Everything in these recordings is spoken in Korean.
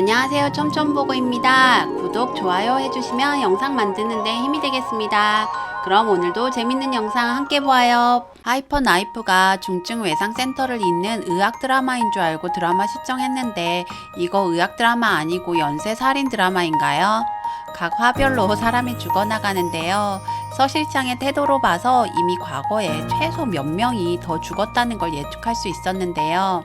안녕하세요, 쫌쫌보고입니다. 구독, 좋아요 해주시면 영상 만드는데 힘이 되겠습니다. 그럼 오늘도 재밌는 영상 함께 보아요. 하이퍼 나이프가 중증 외상센터를 잇는 의학 드라마인 줄 알고 드라마 시청했는데 이거 의학 드라마 아니고 연쇄 살인 드라마인가요? 각 화별로 사람이 죽어나가는데요. 서 실장의 태도로 봐서 이미 과거에 최소 몇 명이 더 죽었다는 걸 예측할 수 있었는데요.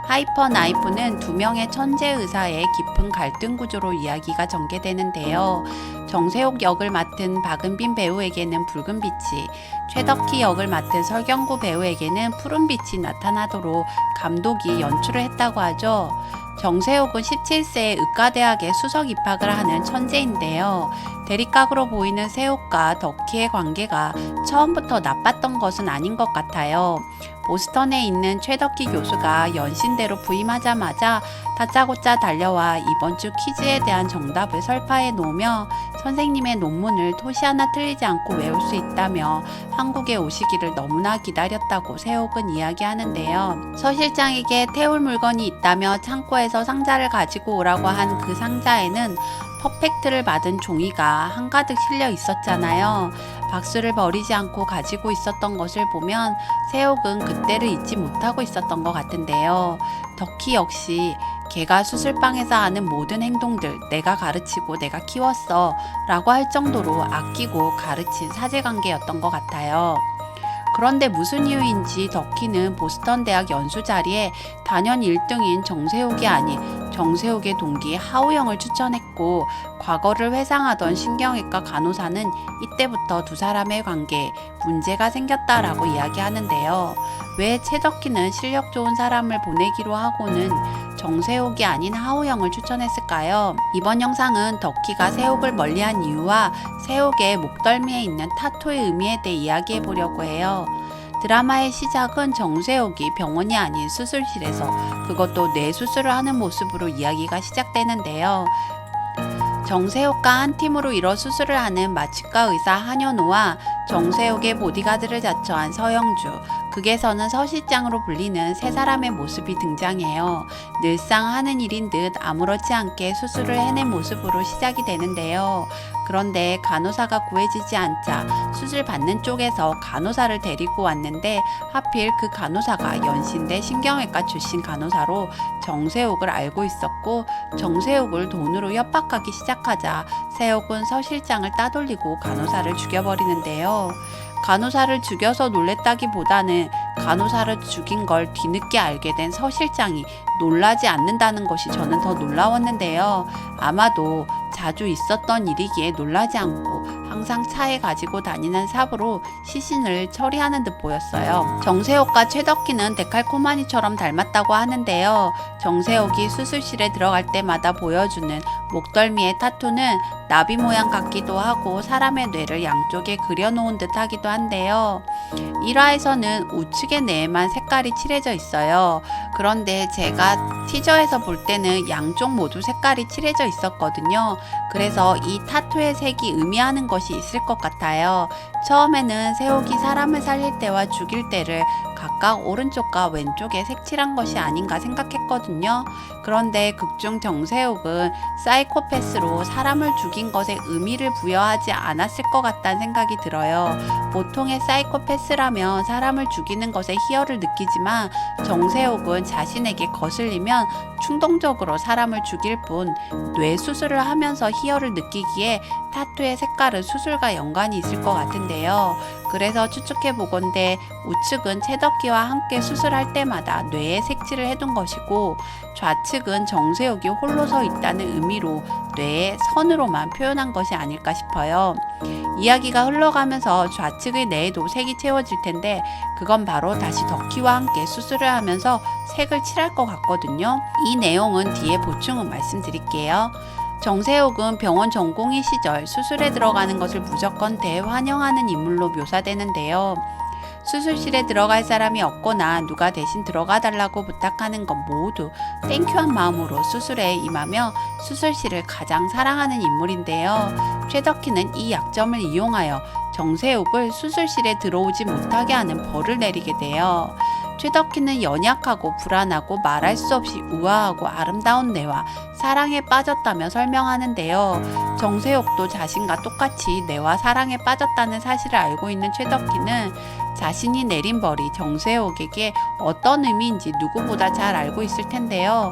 하이퍼 나이프는 두 명의 천재 의사의 깊은 갈등 구조로 이야기가 전개되는데요. 정세욱 역을 맡은 박은빈 배우에게는 붉은 빛이, 최덕희 역을 맡은 설경구 배우에게는 푸른 빛이 나타나도록 감독이 연출을 했다고 하죠. 정세욱은 17세에 의과대학에 수석 입학을 하는 천재인데요. 대립각으로 보이는 세욱과 덕희의 관계가 처음부터 나빴던 것은 아닌 것 같아요. 보스턴에 있는 최덕희 교수가 연신대로 부임하자마자 다짜고짜 달려와 이번 주 퀴즈에 대한 정답을 설파해 놓으며 선생님의 논문을 토시 하나 틀리지 않고 외울 수 있다며 한국에 오시기를 너무나 기다렸다고 세욱은 이야기하는데요. 서 실장에게 태울 물건이 있다며 창고에서 상자를 가지고 오라고 한 그 상자에는 퍼펙트를 받은 종이가 한가득 실려 있었잖아요. 박수를 버리지 않고 가지고 있었던 것을 보면 세욱은 그때를 잊지 못하고 있었던 것 같은데요. 덕희 역시 걔가 수술방에서 하는 모든 행동들 내가 가르치고 내가 키웠어 라고 할 정도로 아끼고 가르친 사제관계였던 것 같아요. 그런데 무슨 이유인지 덕희는 보스턴 대학 연수 자리에 단연 1등인 정세욱이 아닌 정세욱의 동기 하우영을 추천했고, 과거를 회상하던 신경외과 간호사는 이때부터 두 사람의 관계에 문제가 생겼다라고 이야기하는데요. 왜 최덕희는 실력 좋은 사람을 보내기로 하고는 정세욱이 아닌 하우영을 추천했을까요? 이번 영상은 덕희가 세욱을 멀리한 이유와 세욱의 목덜미에 있는 타투의 의미에 대해 이야기해 보려고 해요. 드라마의 시작은 정세욱이 병원이 아닌 수술실에서 그것도 뇌 수술을 하는 모습으로 이야기가 시작되는데요. 정세욱과 한 팀으로 이뤄 수술을 하는 마취과 의사 한현우와 정세욱의 보디가드를 자처한 서영주, 극에서는 서 실장으로 불리는 세 사람의 모습이 등장해요. 늘상 하는 일인 듯 아무렇지 않게 수술을 해낸 모습으로 시작이 되는데요. 그런데 간호사가 구해지지 않자 수술 받는 쪽에서 간호사를 데리고 왔는데 하필 그 간호사가 연신대 신경외과 출신 간호사로 정세욱을 알고 있었고, 정세욱을 돈으로 협박하기 시작하자 세욱은 서 실장을 따돌리고 간호사를 죽여버리는데요. 간호사를 죽여서 놀랬다기보다는 간호사를 죽인 걸 뒤늦게 알게 된 서 실장이 놀라지 않는다는 것이 저는 더 놀라웠는데요. 아마도 자주 있었던 일이기에 놀라지 않고 항상 차에 가지고 다니는 삽으로 시신을 처리하는 듯 보였어요. 정세욱과 최덕희는 데칼코마니처럼 닮았다고 하는데요. 정세욱이 수술실에 들어갈 때마다 보여주는 목덜미의 타투는 나비 모양 같기도 하고 사람의 뇌를 양쪽에 그려놓은 듯 하기도 한데요. 1화에서는 우측의 뇌에만 색깔이 칠해져 있어요. 그런데 제가 티저에서 볼 때는 양쪽 모두 색깔이 칠해져 있었거든요. 그래서 이 타투의 색이 의미하는 것이 있을 것 같아요. 처음에는 세욱이 사람을 살릴 때와 죽일 때를 각각 오른쪽과 왼쪽에 색칠한 것이 아닌가 생각했거든요. 그런데 극중 정세욱은 사이코패스로 사람을 죽인 것에 의미를 부여하지 않았을 것 같다는 생각이 들어요. 보통의 사이코패스라면 사람을 죽이는 것에 희열을 느끼지만 정세욱은 자신에게 거슬리면 충동적으로 사람을 죽일 뿐 뇌 수술을 하면서 희열을 느끼기에 타투의 색깔은 수술과 연관이 있을 것 같은데요. 그래서 추측해 보건대 우측은 최덕희와 함께 수술할 때마다 뇌에 색칠을 해둔 것이고, 좌측은 정세욱이 홀로 서 있다는 의미로 뇌에 선으로만 표현한 것이 아닐까 싶어요. 이야기가 흘러가면서 좌측의 뇌에도 색이 채워질 텐데 그건 바로 다시 덕희와 함께 수술을 하면서 색을 칠할 것 같거든요. 이 내용은 뒤에 보충은 말씀드릴게요. 정세욱은 병원 전공의 시절 수술에 들어가는 것을 무조건 대환영하는 인물로 묘사되는데요. 수술실에 들어갈 사람이 없거나 누가 대신 들어가 달라고 부탁하는 건 모두 땡큐한 마음으로 수술에 임하며 수술실을 가장 사랑하는 인물인데요. 최덕희는 이 약점을 이용하여 정세욱을 수술실에 들어오지 못하게 하는 벌을 내리게 돼요. 최덕희는 연약하고 불안하고 말할 수 없이 우아하고 아름다운 뇌와 사랑에 빠졌다며 설명하는데요. 정세옥도 자신과 똑같이 뇌와 사랑에 빠졌다는 사실을 알고 있는 최덕희는 자신이 내린 벌이 정세옥에게 어떤 의미인지 누구보다 잘 알고 있을 텐데요.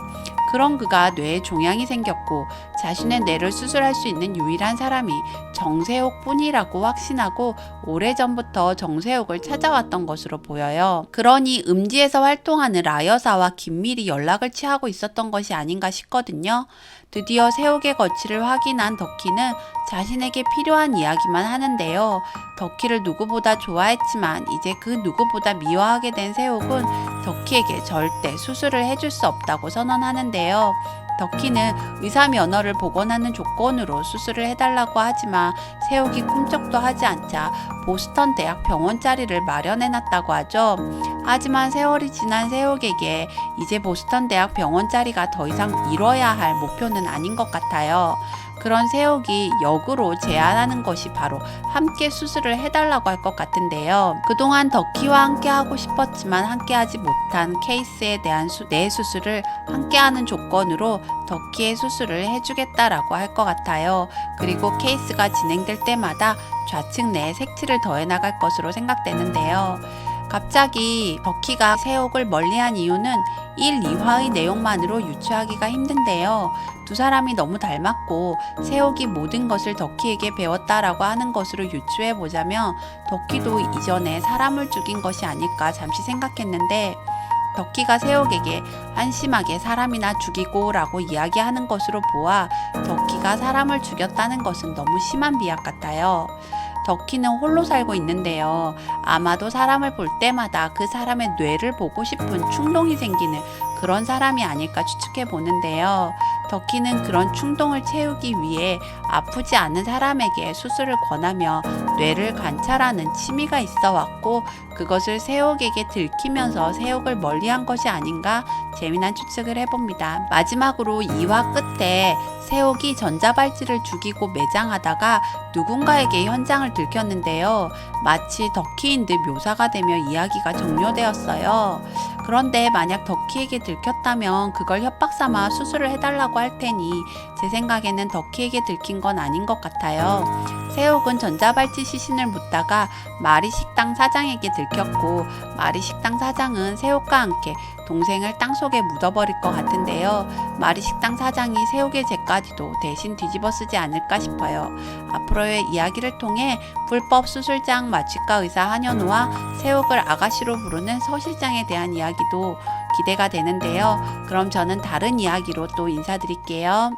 그런 그가 뇌에 종양이 생겼고 자신의 뇌를 수술할 수 있는 유일한 사람이 정세옥 뿐이라고 확신하고 오래전부터 정세옥을 찾아왔던 것으로 보여요. 그러니 음지에서 활동하는 라여사와 긴밀히 연락을 취하고 있었던 것이 아닌가 싶거든요. 드디어 세옥의 거취를 확인한 덕희는 자신에게 필요한 이야기만 하는데요. 덕희를 누구보다 좋아했지만 이제 그 누구보다 미워하게 된 세옥은 덕희에게 절대 수술을 해줄 수 없다고 선언하는데요. 덕희는 의사 면허를 복원하는 조건으로 수술을 해달라고 하지만 세옥이 꿈쩍도 하지 않자 보스턴 대학 병원 자리를 마련해놨다고 하죠. 하지만 세월이 지난 세옥에게 이제 보스턴 대학 병원 자리가 더 이상 이뤄야 할 목표는 아닌 것 같아요. 그런 세옥이 역으로 제안하는 것이 바로 함께 수술을 해달라고 할 것 같은데요. 그동안 덕희와 함께 하고 싶었지만 함께하지 못한 케이스에 대한 뇌 수술을 함께하는 조건으로 덕희의 수술을 해주겠다라고 할 것 같아요. 그리고 케이스가 진행될 때마다 좌측 뇌에 색칠을 더해 나갈 것으로 생각되는데요. 갑자기 덕희가 세옥을 멀리한 이유는 1, 2화의 내용만으로 유추하기가 힘든데요. 두 사람이 너무 닮았고 세옥이 모든 것을 덕희에게 배웠다라고 하는 것으로 유추해보자면 덕희도 이전에 사람을 죽인 것이 아닐까 잠시 생각했는데 덕희가 세옥에게 한심하게 사람이나 죽이고 라고 이야기하는 것으로 보아 덕희가 사람을 죽였다는 것은 너무 심한 비약 같아요. 덕희는 홀로 살고 있는데요. 아마도 사람을 볼 때마다 그 사람의 뇌를 보고 싶은 충동이 생기는 그런 사람이 아닐까 추측해 보는데요. 덕희는 그런 충동을 채우기 위해 아프지 않은 사람에게 수술을 권하며 뇌를 관찰하는 취미가 있어 왔고 그것을 세옥에게 들키면서 세옥을 멀리한 것이 아닌가 재미난 추측을 해봅니다. 마지막으로 2화 끝에 세옥이 전자발찌를 죽이고 매장하다가 누군가에게 현장을 들켰는데요. 마치 덕희인 듯 묘사가 되며 이야기가 종료되었어요. 그런데 만약 덕희에게 들켰다면 그걸 협박 삼아 수술을 해달라고 할 테니 제 생각에는 덕희에게 들킨 건 아닌 것 같아요. 세옥은 전자발찌 시신을 묻다가 마리식당 사장에게 들켰고 마리식당 사장은 세옥과 함께 동생을 땅속에 묻어버릴 것 같은데요. 마리식당 사장이 세옥의 죄까지도 대신 뒤집어 쓰지 않을까 싶어요. 앞으로의 이야기를 통해 불법 수술장 마취과 의사 한현우와 세옥을 아가씨로 부르는 서 실장에 대한 이야기도 기대가 되는데요. 그럼 저는 다른 이야기로 또 인사드릴게요.